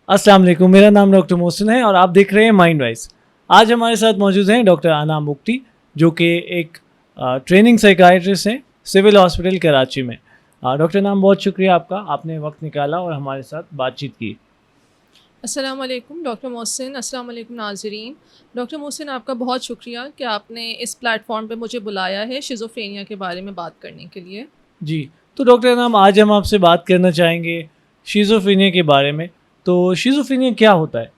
अस्सलाम वालेकुम, मेरा नाम डॉक्टर मोहसिन है और आप देख रहे हैं माइंड वाइज। आज हमारे साथ मौजूद हैं डॉक्टर अना मुफ्ती, जो कि एक ट्रेनिंग साइकाइट्रिस्ट हैं सिविल हॉस्पिटल कराची में। डॉक्टर नाम, बहुत शुक्रिया आपका, आपने वक्त निकाला और हमारे साथ बातचीत की। अस्सलाम वालेकुम डॉक्टर मोहसिन, अस्सलाम वालेकुम नाज़रीन। डॉक्टर मोहसिन, आपका बहुत शुक्रिया कि आपने इस प्लेटफ़ॉर्म पे मुझे बुलाया है शिज़ोफ्रेनिया के बारे में बात करने के लिए। जी, तो डॉक्टर नाम, आज हम आपसे बात करना चाहेंगे शिज़ोफ्रेनिया के बारे में। तो शिज़ोफ्रेनिया क्या होता है?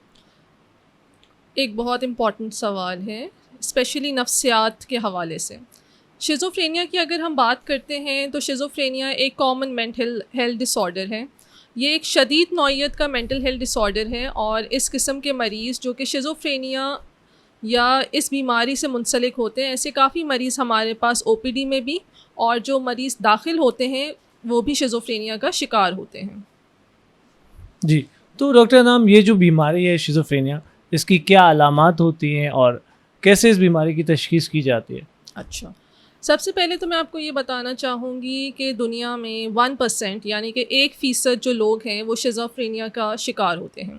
एक बहुत इम्पॉर्टेंट सवाल है, स्पेशली नफ्सियात के हवाले से। शिज़ोफ्रेनिया की अगर हम बात करते हैं तो शिज़ोफ्रेनिया एक कॉमन मेंटल हेल्थ डिसऑर्डर है। ये एक शदीद नौइयत का मेंटल हेल्थ डिसऑर्डर है और इस किस्म के मरीज़ जो कि शिज़ोफ्रेनिया या इस बीमारी से मुंसलिक होते हैं, ऐसे काफ़ी मरीज़ हमारे पास ओपीडी में भी, और जो मरीज़ दाखिल होते हैं वो भी शिज़ोफ्रेनिया का शिकार होते हैं। जी, तो डॉक्टर नाम, ये जो बीमारी है शिज़ोफ्रेनिया, इसकी क्या अलामात होती हैं और कैसे इस बीमारी की तशख़ीस की जाती है? अच्छा, सबसे पहले तो मैं आपको ये बताना चाहूँगी कि दुनिया में 1% यानी कि 1% जो लोग हैं वो शिज़ोफ्रेनिया का शिकार होते हैं।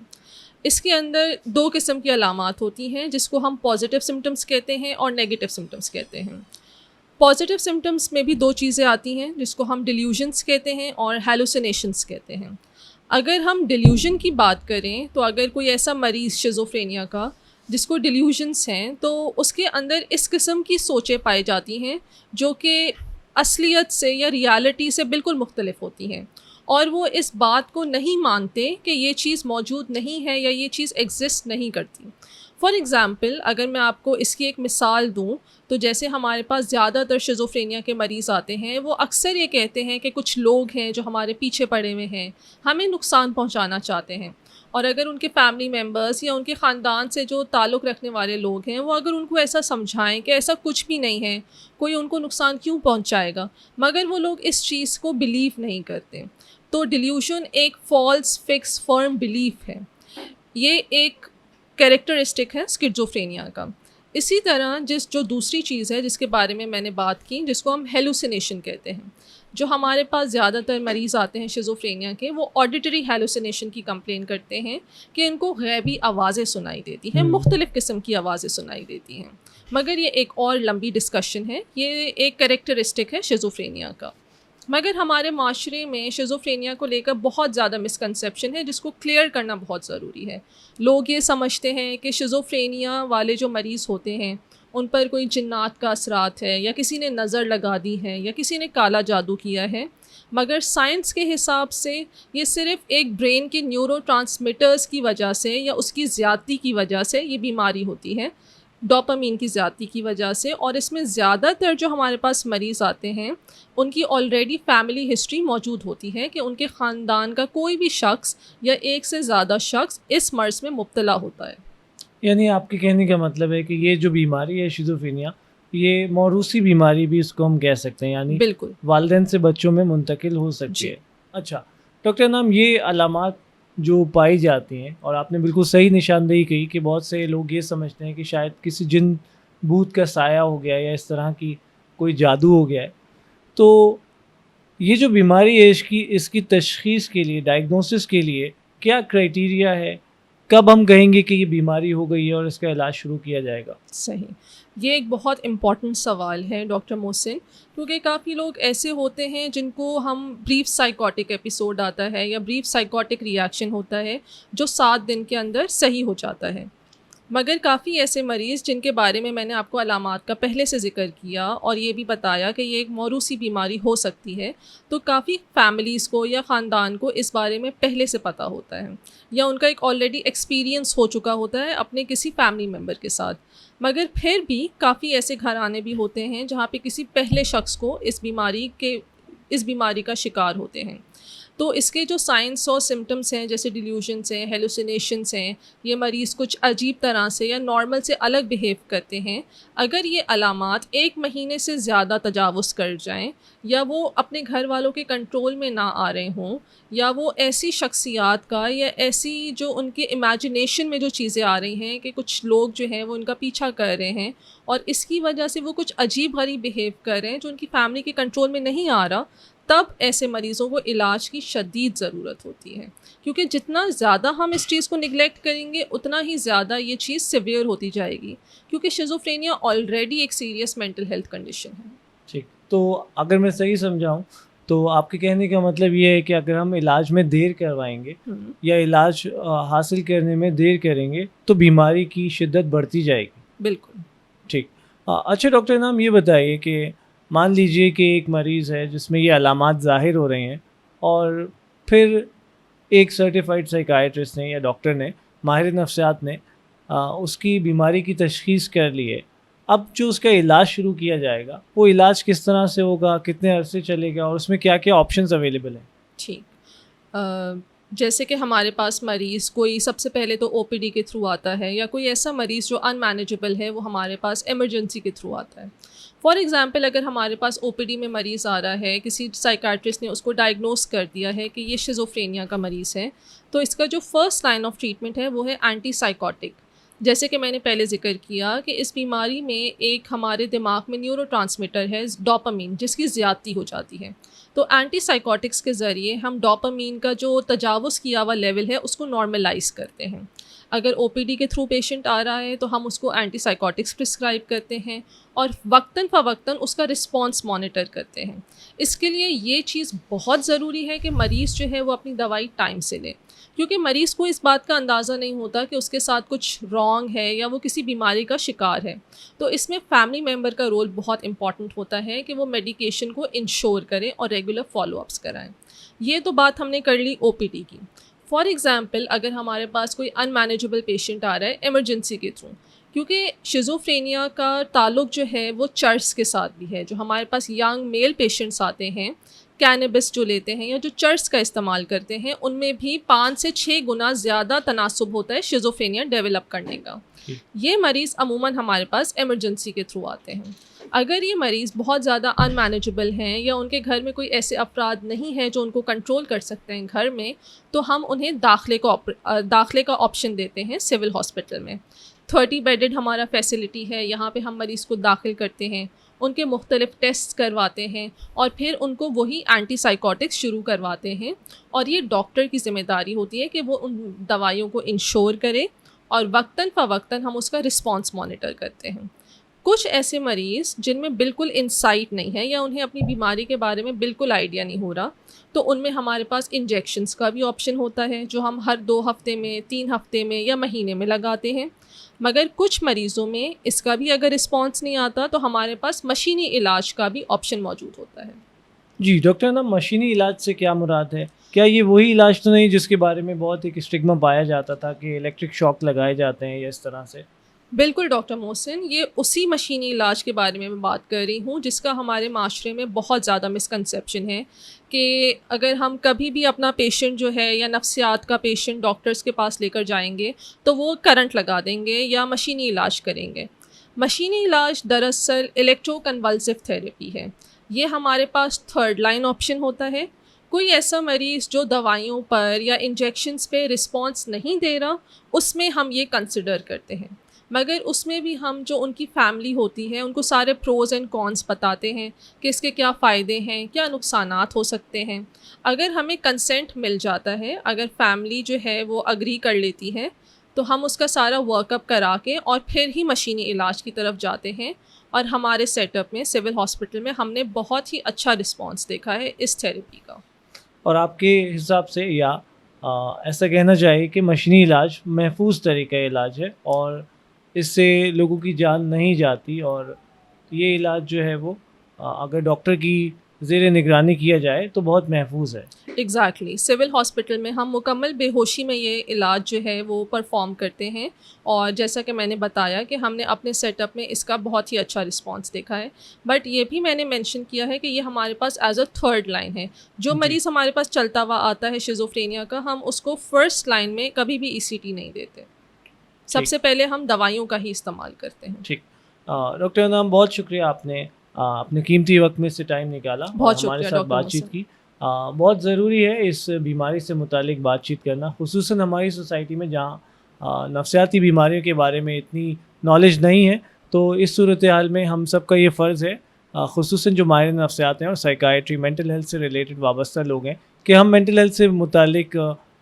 इसके अंदर 2 किस्म की अलामात होती हैं जिसको हम पॉज़िटिव सिम्पटम्स कहते हैं और नेगेटिव सिम्पटम्स कहते हैं। पॉज़िटिव सिम्पटम्स में भी 2 चीज़ें आती हैं जिसको हम डिल्यूजन्स कहते हैं और हैलुसिनेशंस कहते हैं। अगर हम डिल्यूजन की बात करें तो अगर कोई ऐसा मरीज़ शिज़ोफ्रेनिया का जिसको डिल्यूजन्स हैं, तो उसके अंदर इस किस्म की सोचें पाई जाती हैं जो कि असलियत से या रियलिटी से बिल्कुल मुख्तलिफ होती हैं, और वो इस बात को नहीं मानते कि ये चीज़ मौजूद नहीं है या ये चीज़ एग्ज़िस्ट नहीं करती। फ़ॉर एग्ज़ाम्पल, अगर मैं आपको इसकी एक मिसाल दूँ, तो जैसे हमारे पास ज़्यादातर शिज़ोफ्रेनिया के मरीज़ आते हैं, वो अक्सर ये कहते हैं कि कुछ लोग हैं जो हमारे पीछे पड़े हुए हैं, हमें नुकसान पहुँचाना चाहते हैं। और अगर उनके फैमिली मेम्बर्स या उनके ख़ानदान से जो ताल्लुक़ रखने वाले लोग हैं, वो अगर उनको ऐसा समझाएँ कि ऐसा कुछ भी नहीं है, कोई उनको नुकसान क्यों पहुँचाएगा, मगर वो लोग इस चीज़ को बिलीव नहीं करते। तो डिल्यूशन एक फ़ॉल्स फिक्स फ़र्म बिलीफ है। ये एक कैरेक्टरिस्टिक है स्किज़ोफ्रेनिया का। इसी तरह जो दूसरी चीज़ है जिसके बारे में मैंने बात की, जिसको हम हेलुसिनेशन कहते हैं। जो हमारे पास ज़्यादातर मरीज़ आते हैं शिज़ोफ्रेनिया के, वो ऑडिटरी हेलुसिनेशन की कंप्लेन करते हैं कि इनको गैबी आवाज़ें सुनाई देती हैं, हुँ। मुख्तलिफ़ किस्म की आवाज़ें सुनाई देती हैं। मगर ये एक और लंबी डिस्कशन है, ये एक कैरेक्टरिस्टिक है शिज़ोफ्रेनिया का। मगर हमारे माशरे में शिज़ोफ्रेनिया को लेकर बहुत ज़्यादा मिसकंसेप्शन है जिसको क्लियर करना बहुत ज़रूरी है। लोग ये समझते हैं कि शिज़ोफ्रेनिया वाले जो मरीज़ होते हैं, उन पर कोई जिन्नात का असरात है या किसी ने नज़र लगा दी है या किसी ने काला जादू किया है। मगर साइंस के हिसाब से ये सिर्फ़ एक ब्रेन के न्यूरोट्रांसमिटर्स की वजह से या उसकी ज़्यादती की वजह से ये बीमारी होती है, डोपामाइन की ज़्यादती की वजह से। और इसमें ज़्यादातर जो हमारे पास मरीज़ आते हैं, उनकी ऑलरेडी फैमिली हिस्ट्री मौजूद होती है कि उनके ख़ानदान का कोई भी शख्स या एक से ज़्यादा शख्स इस मर्ज़ में मुब्तला होता है। यानी आपके कहने का मतलब है कि ये जो बीमारी है शिज़ोफ्रेनिया, ये मौरूसी बीमारी भी इसको हम कह सकते हैं, यानी बिल्कुल। वालिदैन से बच्चों में मुंतकिल हो सकती जी। है। अच्छा, डॉक्टर नाम, ये अलामात जो पाई जाती हैं, और आपने बिल्कुल सही निशानदेही की कि बहुत से लोग ये समझते हैं कि शायद किसी जिन भूत का साया हो गया है या इस तरह की कोई जादू हो गया है। तो ये जो बीमारी है, इसकी तशख़ीस के लिए, डायग्नोसिस के लिए क्या क्राइटेरिया है? कब हम कहेंगे कि ये बीमारी हो गई है और इसका इलाज शुरू किया जाएगा? सही। ये एक बहुत इम्पॉर्टेंट सवाल है डॉक्टर मोहसिन, क्योंकि काफ़ी लोग ऐसे होते हैं जिनको हम ब्रीफ साइकोटिक एपिसोड आता है या ब्रीफ साइकोटिक रिएक्शन होता है, जो 7 दिन के अंदर सही हो जाता है। मगर काफ़ी ऐसे मरीज़ जिनके बारे में मैंने आपको अलामात का पहले से ज़िक्र किया और ये भी बताया कि ये एक मौरूसी बीमारी हो सकती है, तो काफ़ी फैमिलीज़ को या ख़ानदान को इस बारे में पहले से पता होता है या उनका एक ऑलरेडी एक्सपीरियंस हो चुका होता है अपने किसी फैमिली मेम्बर के साथ। मगर फिर भी काफ़ी ऐसे घराने भी होते हैं जहाँ पे किसी पहले शख्स को इस बीमारी का शिकार होते हैं। तो इसके जो साइंस और सिम्टम्स हैं, जैसे डिल्यूजन्स हैं, हेलुसिनेशंस हैं, ये मरीज़ कुछ अजीब तरह से या नॉर्मल से अलग बिहेव करते हैं। अगर ये अलामात 1 महीने से ज़्यादा तजावुज़ कर जाएँ या वो अपने घर वालों के कंट्रोल में ना आ रहे हों, या वो ऐसी शख्सियात का या ऐसी जो उनके इमेजिनेशन में जो चीज़ें आ रही हैं कि कुछ लोग जो हैं वो उनका पीछा कर रहे हैं और इसकी वजह से वो कुछ अजीब-गरीब बिहेव कर रहे हैं जो उनकी फैमिली के कंट्रोल में नहीं आ रहा, तब ऐसे मरीज़ों को इलाज की शदीद ज़रूरत होती है। क्योंकि जितना ज़्यादा हम इस चीज़ को निग्लेक्ट करेंगे, उतना ही ज़्यादा ये चीज़ सिवियर होती जाएगी, क्योंकि शिज़ोफ्रेनिया ऑलरेडी एक सीरियस मेंटल हेल्थ कंडीशन है। ठीक। तो अगर मैं सही समझाऊँ, तो आपके कहने का मतलब ये है कि अगर हम इलाज में देर करवाएँगे हुँ, या इलाज हासिल करने में देर करेंगे, तो बीमारी की शिद्दत बढ़ती जाएगी। बिल्कुल। ठीक। अच्छा डॉक्टर नाम ये बताइए कि मान लीजिए कि एक मरीज़ है जिसमें ये अलामात ज़ाहिर हो रहे हैं और फिर एक सर्टिफ़ाइड साइकियाट्रिस्ट ने या डॉक्टर ने, माहिर नफ्सियात ने उसकी बीमारी की तशख़ीस कर ली है। अब जो उसका इलाज शुरू किया जाएगा, वो इलाज किस तरह से होगा, कितने अरसे चलेगा और उसमें क्या-क्या ऑप्शंस अवेलेबल हैं? ठीक। जैसे कि हमारे पास मरीज़ कोई सबसे पहले तो ओपीडी के थ्रू आता है, या कोई ऐसा मरीज़ जो अनमैनेजेबल है वो हमारे पास इमरजेंसी के थ्रू आता है। फॉर एग्ज़ाम्पल, अगर हमारे पास ओपीडी में मरीज़ आ रहा है, किसी साइकियाट्रिस्ट ने उसको डायग्नोस कर दिया है कि ये शिज़ोफ्रेनिया का मरीज़ है, तो इसका जो फर्स्ट लाइन ऑफ ट्रीटमेंट है वो है एंटीसाइकोटिक। जैसे कि मैंने पहले ज़िक्र किया कि इस बीमारी में एक हमारे दिमाग में न्यूरोट्रांसमीटर है डोपामाइन, जिसकी ज़्यादती हो जाती है। तो एंटीसाइकोटिक्स के ज़रिए हम डोपामाइन का जो तजावुज़ किया हुआ लेवल है उसको नॉर्मलाइज़ करते हैं। अगर ओपीडी के थ्रू पेशेंट आ रहा है तो हम उसको एंटीसाइकोटिक्स प्रिस्क्राइब करते हैं और वक्तन फ़वक्तन उसका रिस्पॉन्स मॉनिटर करते हैं। इसके लिए ये चीज़ बहुत ज़रूरी है कि मरीज़ जो है वो अपनी दवाई टाइम से ले, क्योंकि मरीज़ को इस बात का अंदाज़ा नहीं होता कि उसके साथ कुछ रॉन्ग है या वो किसी बीमारी का शिकार है। तो इसमें फैमिली मेम्बर का रोल बहुत इम्पॉर्टेंट होता है कि वो मेडिकेशन को इंश्योर करें और रेगुलर फॉलोअप्स कराएं। ये तो बात हमने कर ली ओपीडी की। फॉर एग्ज़ाम्पल, अगर हमारे पास कोई अनमैनेजेबल पेशेंट आ रहा है इमरजेंसी के थ्रू, क्योंकि शिज़ोफ्रेनिया का ताल्लुक जो है वो चर्च के साथ भी है। जो हमारे पास यंग मेल पेशेंट्स आते हैं, कैनबिस जो लेते हैं या जो चर्च का इस्तेमाल करते हैं, उनमें भी 5 से 6 गुना ज़्यादा तनासुब होता है शिज़ोफ्रेनिया डेवलप करने का। ये मरीज़ अमूमन हमारे पास इमरजेंसी के थ्रू आते हैं। अगर ये मरीज़ बहुत ज़्यादा अनमैनेजेबल हैं या उनके घर में कोई ऐसे अफराद नहीं हैं जो उनको कंट्रोल कर सकते हैं घर में, तो हम उन्हें दाखिले का ऑप्शन देते हैं सिविल हॉस्पिटल में। 30 बेडेड हमारा फैसिलिटी है, यहाँ पे हम मरीज़ को दाखिल करते हैं, उनके मुख्तलिफ टेस्ट करवाते हैं और फिर उनको वही एंटीसाइकोटिक्स शुरू करवाते हैं। और ये डॉक्टर की ज़िम्मेदारी होती है कि वो उन दवाइयों को इंश्योर करे और वक्तन फ़वक्तन हम उसका रिस्पॉन्स मॉनिटर करते हैं। कुछ ऐसे मरीज़ जिनमें बिल्कुल इंसाइट नहीं है या उन्हें अपनी बीमारी के बारे में बिल्कुल आइडिया नहीं हो रहा, तो उनमें हमारे पास इंजेक्शंस का भी ऑप्शन होता है, जो हम हर 2 हफ़्ते में, 3 हफ़्ते में या महीने में लगाते हैं। मगर कुछ मरीज़ों में इसका भी अगर रिस्पॉन्स नहीं आता, तो हमारे पास मशीनी इलाज का भी ऑप्शन मौजूद होता है। जी, डॉक्टर नाम मशीनी इलाज से क्या मुराद है? क्या ये वही इलाज तो नहीं जिसके बारे में बहुत एक स्टिग्मा पाया जाता था कि इलेक्ट्रिक शॉक लगाए जाते हैं या इस तरह से? बिल्कुल डॉक्टर मोहसिन, ये उसी मशीनी इलाज के बारे में मैं बात कर रही हूँ जिसका हमारे माशरे में बहुत ज़्यादा मिसकंसेप्शन है कि अगर हम कभी भी अपना पेशेंट जो है या नफ्सियात का पेशेंट डॉक्टर्स के पास लेकर जाएंगे तो वो करंट लगा देंगे या मशीनी इलाज करेंगे। मशीनी इलाज दरअसल इलेक्ट्रोकन्वल्सिव थेरेपी है। ये हमारे पास थर्ड लाइन ऑप्शन होता है। कोई ऐसा मरीज़ जो दवाइयों पर या इंजेक्शंस पे रिस्पॉन्स नहीं दे रहा, उसमें हम ये कंसिडर करते हैं। मगर उसमें भी हम जो उनकी फ़ैमिली होती है उनको सारे प्रोज़ एंड कॉन्स बताते हैं कि इसके क्या फ़ायदे हैं, क्या नुकसानात हो सकते हैं। अगर हमें कंसेंट मिल जाता है, अगर फैमिली जो है वो अग्री कर लेती है, तो हम उसका सारा वर्कअप करा के और फिर ही मशीनी इलाज की तरफ जाते हैं। और हमारे सेटअप में सिविल हॉस्पिटल में हमने बहुत ही अच्छा रिस्पॉन्स देखा है इस थेरेपी का। और आपके हिसाब से या ऐसा कहना चाहिए कि मशीनी इलाज महफूज तरीका इलाज है और इससे लोगों की जान नहीं जाती और ये इलाज जो है वो अगर डॉक्टर की ज़ेरे निगरानी किया जाए तो बहुत महफूज है। एग्जैक्टली, सिविल हॉस्पिटल में हम मुकम्मल बेहोशी में ये इलाज जो है वो परफॉर्म करते हैं। और जैसा कि मैंने बताया कि हमने अपने सेटअप में इसका बहुत ही अच्छा रिस्पांस देखा है। बट ये भी मैंने मेंशन किया है कि ये हमारे पास एज अ थर्ड लाइन है। जो जी, मरीज़ हमारे पास चलता हुआ आता है शिज़ोफ्रेनिया का, हम उसको फर्स्ट लाइन में कभी भी ईसीटी नहीं देते। ठीक, सबसे पहले हम दवाइयों का ही इस्तेमाल करते हैं। ठीक। डॉक्टर नाम बहुत शुक्रिया आपने अपने कीमती वक्त में से टाइम निकाला और बहुत हमारे शुक्रिया साथ डॉक्टर बातचीत मोहसिन। की। बहुत ज़रूरी है इस बीमारी से मुतालिक बातचीत करना, खुसूसन हमारी सोसाइटी में जहाँ नफसियाती बीमारियों के बारे में इतनी नॉलेज नहीं है, तो इस सूरत हाल में हम सब का ये फ़र्ज़ है, ख़ुसूसन जो माहिर नफ्सियात हैं और साइकाइट्री मेंटल हेल्थ से रिलेटेड वाबस्ता लोग हैं, कि हम मेंटल हेल्थ से मुतालिक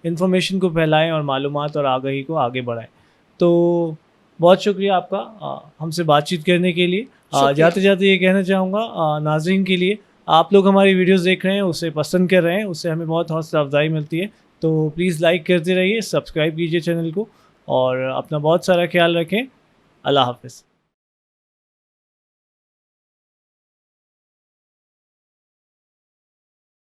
इन्फॉर्मेशन को फैलाएं और मालूमात और आगाही को आगे बढ़ाएं। तो बहुत शुक्रिया आपका हमसे बातचीत करने के लिए। शुक्रिया। जाते जाते ये कहना चाहूँगा नाज़रीन के लिए, आप लोग हमारी वीडियोस देख रहे हैं, उसे पसंद कर रहे हैं, उससे हमें बहुत हौसला अफजाई मिलती है। तो प्लीज़ लाइक करते रहिए, सब्सक्राइब कीजिए चैनल को और अपना बहुत सारा ख्याल रखें। अल्लाह हाफ़िज़।